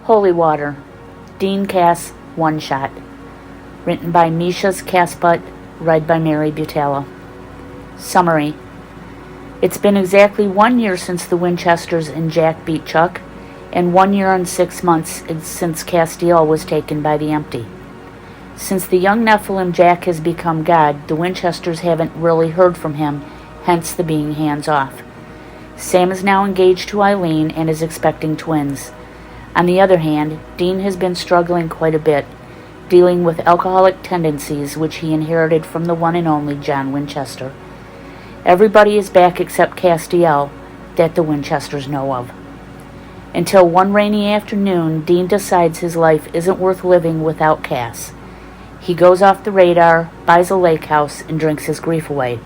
Holy Water, Dean Cass, One Shot. Written by Misha's Cassbutt, read by Mary Butala. Summary. It's been exactly 1 year since the Winchesters and Jack beat Chuck, and 1 year and 6 months since Castiel was taken by the Empty. Since the young Nephilim Jack has become God, the Winchesters haven't really heard from him, hence the being hands-off. Sam is now engaged to Eileen and is expecting twins. On the other hand, Dean has been struggling quite a bit, dealing with alcoholic tendencies which he inherited from the one and only John Winchester. Everybody is back except Castiel, that the Winchesters know of. Until one rainy afternoon, Dean decides his life isn't worth living without Cass. He goes off the radar, buys a lake house, and drinks his grief away.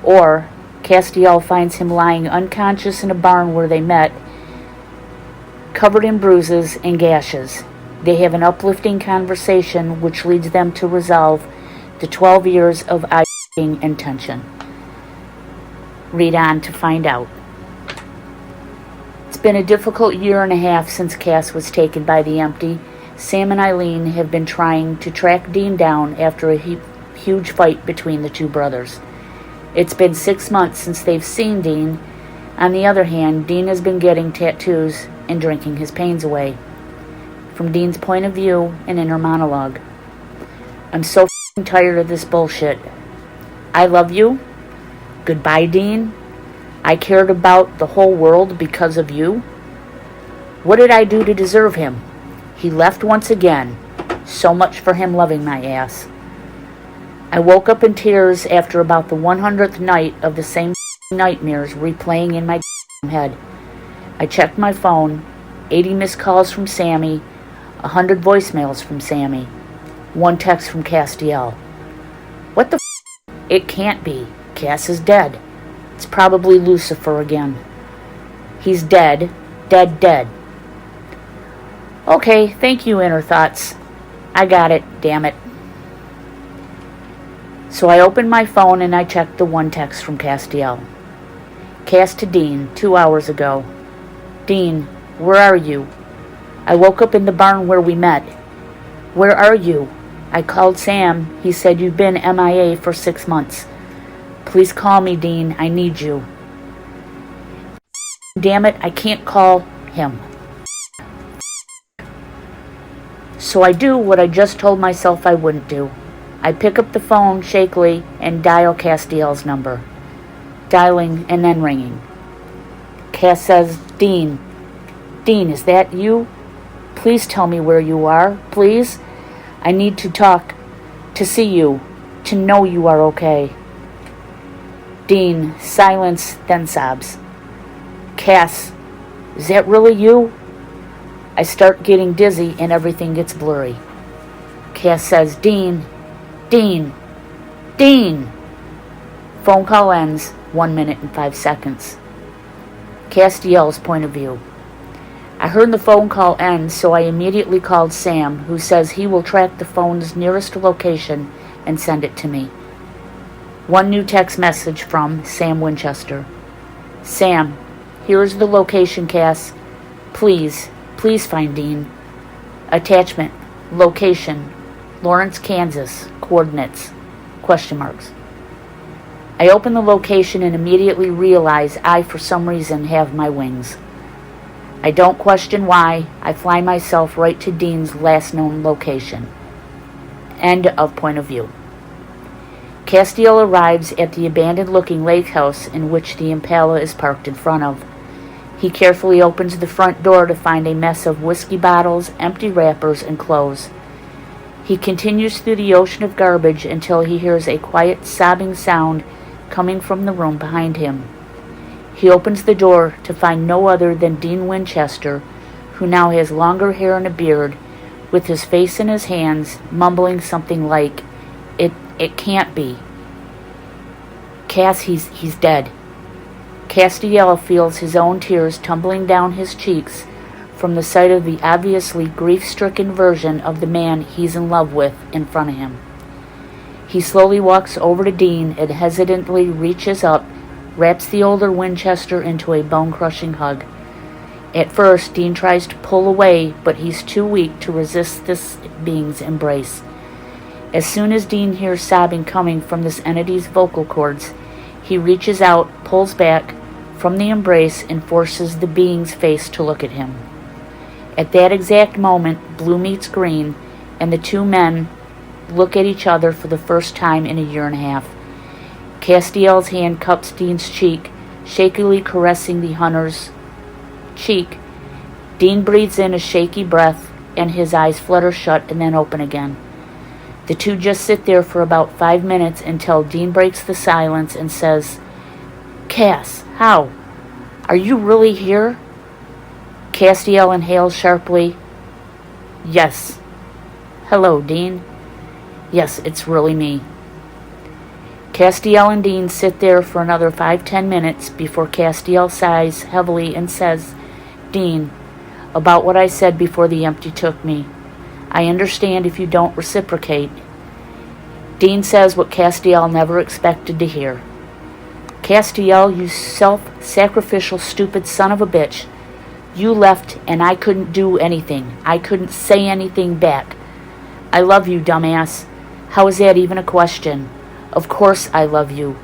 Or, Castiel finds him lying unconscious in a barn where they met, covered in bruises and gashes. They have an uplifting conversation which leads them to resolve the 12 years of and tension. Read on to find out. It's been a difficult year and a half since Cass was taken by the Empty. Sam and Eileen have been trying to track Dean down after a huge fight between the two brothers. It's been 6 months since they've seen Dean. On the other hand, Dean has been getting tattoos and drinking his pains away. From Dean's point of view, an inner monologue. I'm so tired of this bullshit. I love you. Goodbye, Dean. I cared about the whole world because of you. What did I do to deserve him? He left once again. So much for him loving my ass. I woke up in tears after about the 100th night of the same nightmares replaying in my head. I checked my phone, 80 missed calls from Sammy, 100 voicemails from Sammy, 1 text from Castiel. What the It can't be. Cass is dead. It's probably Lucifer again. He's dead, dead. Okay, thank you, inner thoughts. I got it, damn it. So I opened my phone and I checked the 1 text from Castiel. Cass to Dean, 2 hours ago. Dean, where are you? I woke up in the barn where we met. Where are you? I called Sam. He said you've been MIA for 6 months. Please call me, Dean. I need you. Damn it, I can't call him. So I do what I just told myself I wouldn't do. I pick up the phone shakily and dial Castiel's number. Dialing and then ringing. Cass says, Dean, is that you? Please tell me where you are, please. I need to talk, to see you, to know you are okay. Dean, silence, then sobs. Cass, is that really you? I start getting dizzy and everything gets blurry. Cass says, Dean. Phone call ends, 1 minute and 5 seconds. Castiel's point of view. I heard the phone call end, so I immediately called Sam, who says he will track the phone's nearest location and send it to me. 1 new text message from Sam Winchester. Sam, here is the location, Cass. Please find Dean. Attachment, location, Lawrence, Kansas, coordinates, ? I open the location and immediately realize I, for some reason, have my wings. I don't question why. I fly myself right to Dean's last known location. End of point of view. Castiel arrives at the abandoned-looking lake house in which the Impala is parked in front of. He carefully opens the front door to find a mess of whiskey bottles, empty wrappers, and clothes. He continues through the ocean of garbage until he hears a quiet, sobbing sound coming from the room behind him. He opens the door to find no other than Dean Winchester, who now has longer hair and a beard, with his face in his hands, mumbling something like, It can't be. Cass, he's dead. Castiel feels his own tears tumbling down his cheeks from the sight of the obviously grief-stricken version of the man he's in love with in front of him. He slowly walks over to Dean and hesitantly reaches up, wraps the older Winchester into a bone-crushing hug. At first, Dean tries to pull away, but he's too weak to resist this being's embrace. As soon as Dean hears sobbing coming from this entity's vocal cords, he reaches out, pulls back from the embrace, and forces the being's face to look at him. At that exact moment, blue meets green, and the two men look at each other for the first time in a year and a half. Castiel's hand cups Dean's cheek, shakily caressing the hunter's cheek. Dean breathes in a shaky breath, and his eyes flutter shut and then open again. The two just sit there for about 5 minutes until Dean breaks the silence and says, "Cass, how? Are you really here?" Castiel inhales sharply. "Yes." "Hello, Dean." "Yes, it's really me." Castiel and Dean sit there for another 5-10 minutes before Castiel sighs heavily and says, "Dean, about what I said before the empty took me. I understand if you don't reciprocate." Dean says what Castiel never expected to hear. "Castiel, you self-sacrificial stupid son of a bitch. You left and I couldn't do anything. I couldn't say anything back. I love you, dumbass. How is that even a question? Of course I love you.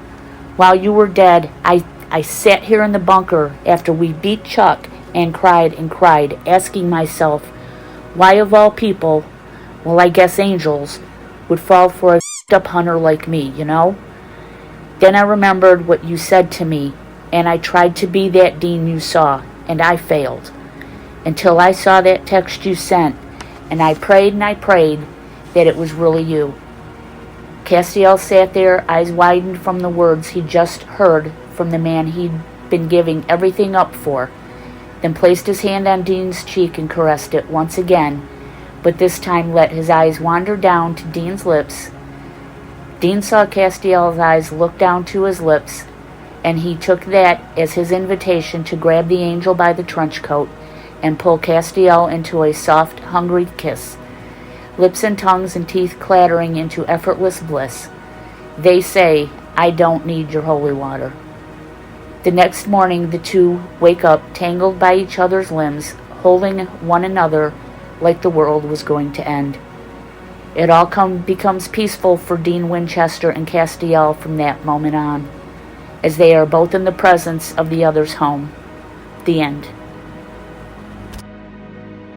While you were dead, I sat here in the bunker after we beat Chuck and cried, asking myself, why of all people, well, I guess angels, would fall for a up hunter like me, you know? Then I remembered what you said to me, and I tried to be that Dean you saw, and I failed. Until I saw that text you sent, and I prayed that it was really you." Castiel sat there, eyes widened from the words he just heard from the man he'd been giving everything up for, then placed his hand on Dean's cheek and caressed it once again, but this time let his eyes wander down to Dean's lips. Dean saw Castiel's eyes look down to his lips, and he took that as his invitation to grab the angel by the trench coat and pull Castiel into a soft, hungry kiss, lips and tongues and teeth clattering into effortless bliss. They say, "I don't need your holy water." The next morning, the two wake up tangled by each other's limbs, holding one another like the world was going to end. It all becomes peaceful for Dean Winchester and Castiel from that moment on, as they are both in the presence of the other's home. The end.